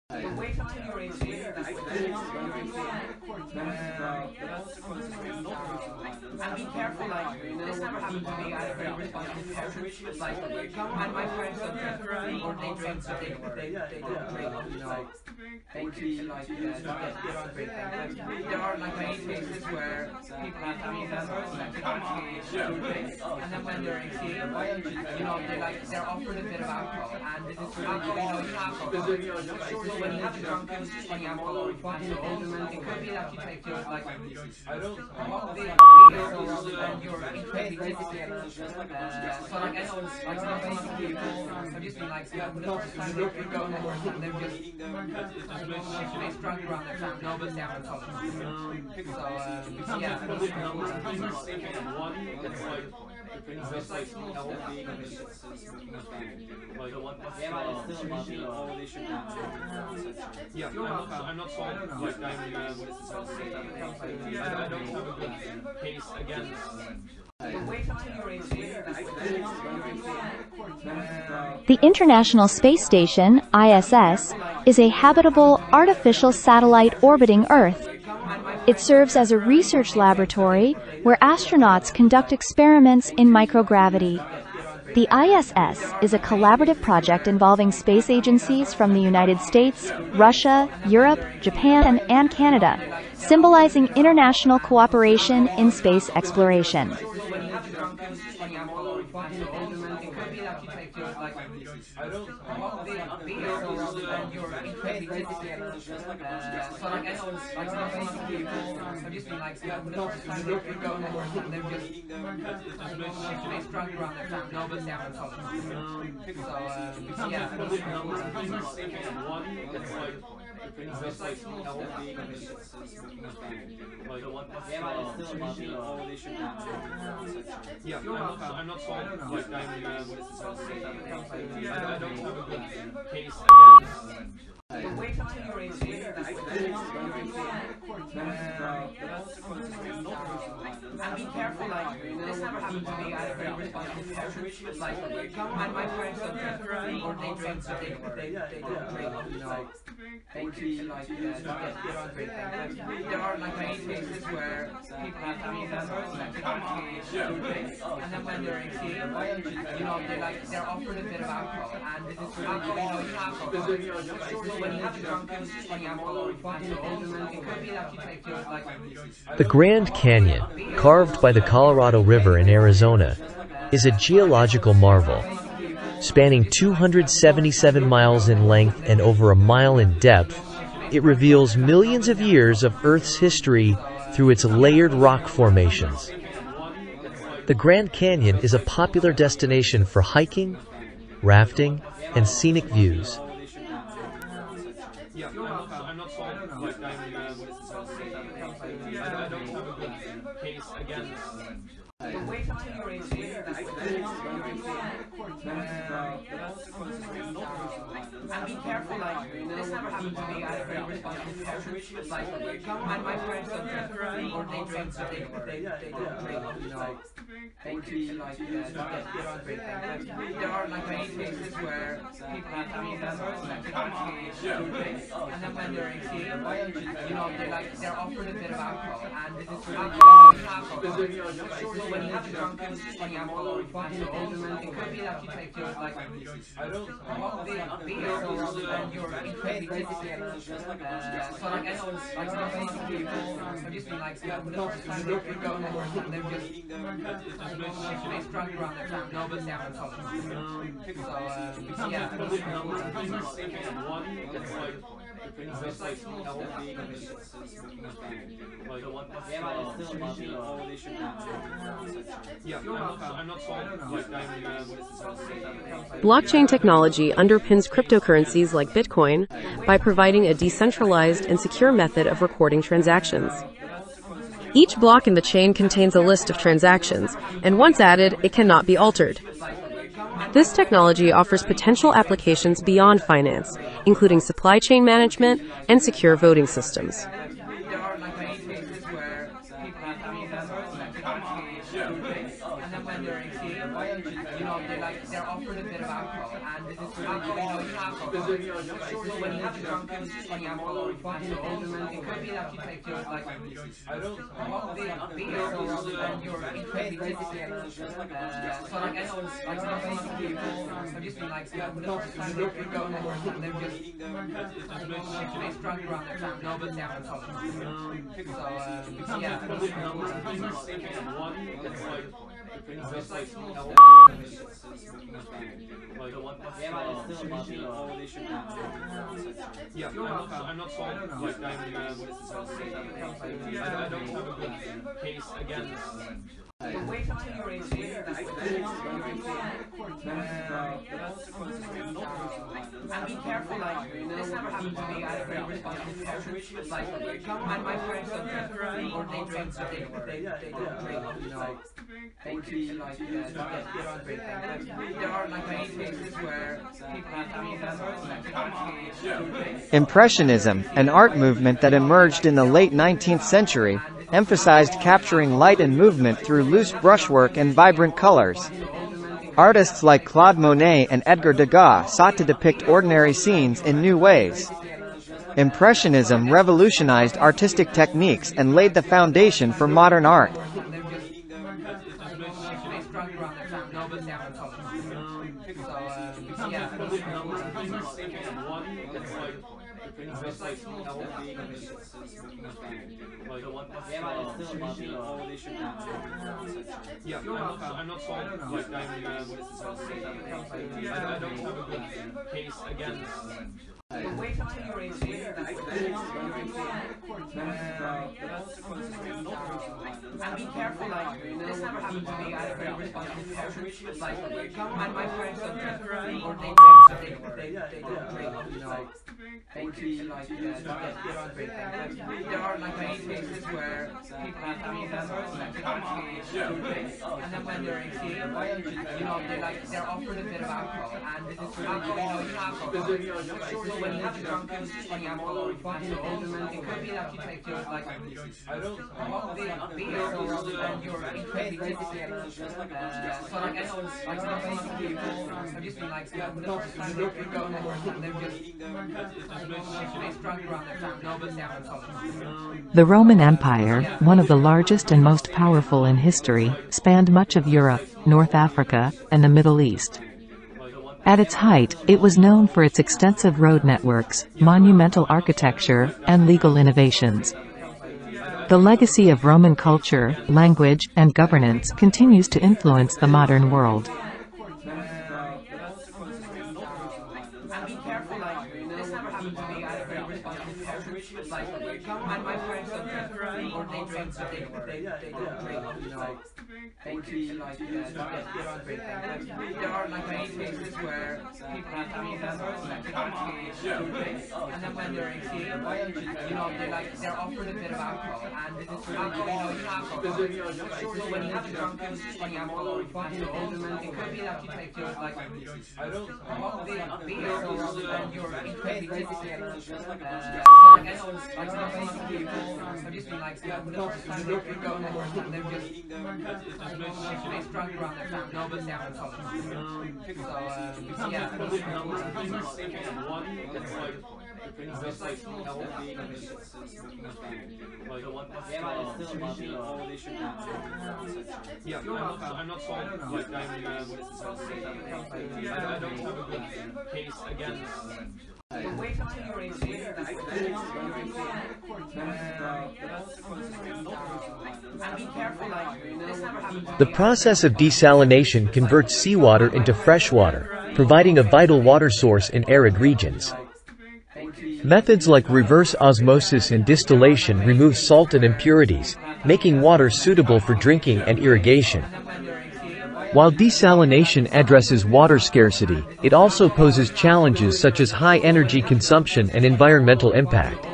The way to your exam, and be careful, like, this never happened to me. I had a very responsible parent, like, and my friends don't drink, or they drink, so they don't drink, they choose, like, to get drunk drinking. There are, like, many cases where people have family members that can actually do drinks, and then when they're 18, they're offered a bit of alcohol, and alcohol is alcohol. So when you have a drunken alcohol or it could be that you take your, like, and you're incredibly physical. So, like, I know, like, not many people have just been, like, they're going and they're just drunk around their family, no, but they haven't talked. So, yeah. It's like small yeah, I'm not sorry. Like, I don't have a good case against. The International Space Station, ISS, is a habitable, artificial satellite orbiting Earth. It serves as a research laboratory where astronauts conduct experiments in microgravity. The ISS is a collaborative project involving space agencies from the United States, Russia, Europe, Japan, and Canada, symbolizing international cooperation in space exploration. Yeah, I'm not sorry. Like, I don't have a good case against. And be careful, like, this never happened to me. I had a very responsible parent, like, and my friends don't drink, or they drink, so they don't drink, they choose, like, to get drunk drinking. There are, like, many cases where people have family members that can actually do drinks, and then when they're 18, they're offered a bit of alcohol, and alcohol is alcohol. So when you have a drunken alcohol or it could be that you take your, like, The Grand Canyon, carved by the Colorado River in Arizona, is a geological marvel. Spanning 277 miles in length and over a mile in depth, it reveals millions of years of Earth's history through its layered rock formations. The Grand Canyon is a popular destination for hiking, rafting, and scenic views. Yeah, I'm not sorry. Like, I don't have a good case against. And be careful, like, this never happened to me. I had a very responsible parent, like, and my friends don't drink, or they drink, so they don't drink, they choose, like, to get drunk drinking. There are, like, many cases where people have family members that can actually do drinks, and then when they're 18, they're offered a bit of alcohol, and alcohol is alcohol. So when you have a drunken alcohol or it could be that you take your, like, and you're incredibly physical. So, like, I know, like, not many people have just been, like, they're going and they're just drunk around their family, no, but they haven't talked. So, yeah. It's like small Yeah, I'm not sorry. Like, Blockchain technology underpins cryptocurrencies like Bitcoin by providing a decentralized and secure method of recording transactions. Each block in the chain contains a list of transactions, and once added, it cannot be altered. This technology offers potential applications beyond finance, including supply chain management and secure voting systems. There are, like, many cases where people have family members that can actually do drinks, and then when they're 18, like they're offered a bit of alcohol, and this is alcohol, you know, alcohol. So when you have a drunken alcohol or you have so it could be that you take just like beer and you're incredibly tipsy. So like I know like some people have just been like going over and they're just it's drunk around their town. No, but they haven't talked. So yeah. It's like yeah, I'm not sold. Like I don't have a good case against. wait until you're 18. And be careful, like, this never happened to me. I had a very responsible parent. Like, and my friends don't drink, or they drink, so they don't drink, you know, they choose, like, to get drunk. There are, like, many cases where people have family members that can actually drink. Impressionism, an art movement that emerged in the late 19th century, emphasized capturing light and movement through loose brushwork and vibrant colors. Artists like Claude Monet and Edgar Degas sought to depict ordinary scenes in new ways. Impressionism revolutionized artistic techniques and laid the foundation for modern art. Yeah, I'm not sold. Like I don't have a good case against. Wait until you're 18. And be careful, like, this never happened to me. I had a very responsible parent. Like, and my friends don't drink, or they drink, so they don't drink, you know, they choose, like, to get drunk. There are, like, many cases where people have family members that can actually drink, and then when they're 18, you know, they're offered a bit of alcohol, and this is alcohol, you know, alcohol. So when you have a drunken alcohol or you have so it could be that you take just like beer and you're incredibly tipsy. So like I know like some people have just been like going over and they're just it's drunk around their town. No, but they haven't talked. The Roman Empire, one of the largest and most powerful in history, spanned much of Europe, North Africa, and the Middle East. At its height, it was known for its extensive road networks, monumental architecture, and legal innovations. The legacy of Roman culture, language, and governance continues to influence the modern world. And my friends don't drink, or they drink, so they don't drink, you know, they choose, like, to get drunk. There are, like, many cases where people have family members that can actually drink, and then when they're 18, you know, they're offered a bit of alcohol, and this is alcohol, you know, alcohol. So when you have a drunken alcohol or you have so it could be that you take just, like, beer and you're incredibly tipsy. So like I know like some people have just been like going over and they're just it's drunk around their town. No, but they haven't talked. So yeah. It's like yeah, I'm not sold. Like I don't have a good case against. Wait until you're 18. And be careful, like, this never happened. The process of desalination converts seawater into fresh water, providing a vital water source in arid regions. Methods like reverse osmosis and distillation remove salt and impurities, making water suitable for drinking and irrigation. While desalination addresses water scarcity, it also poses challenges such as high energy consumption and environmental impact.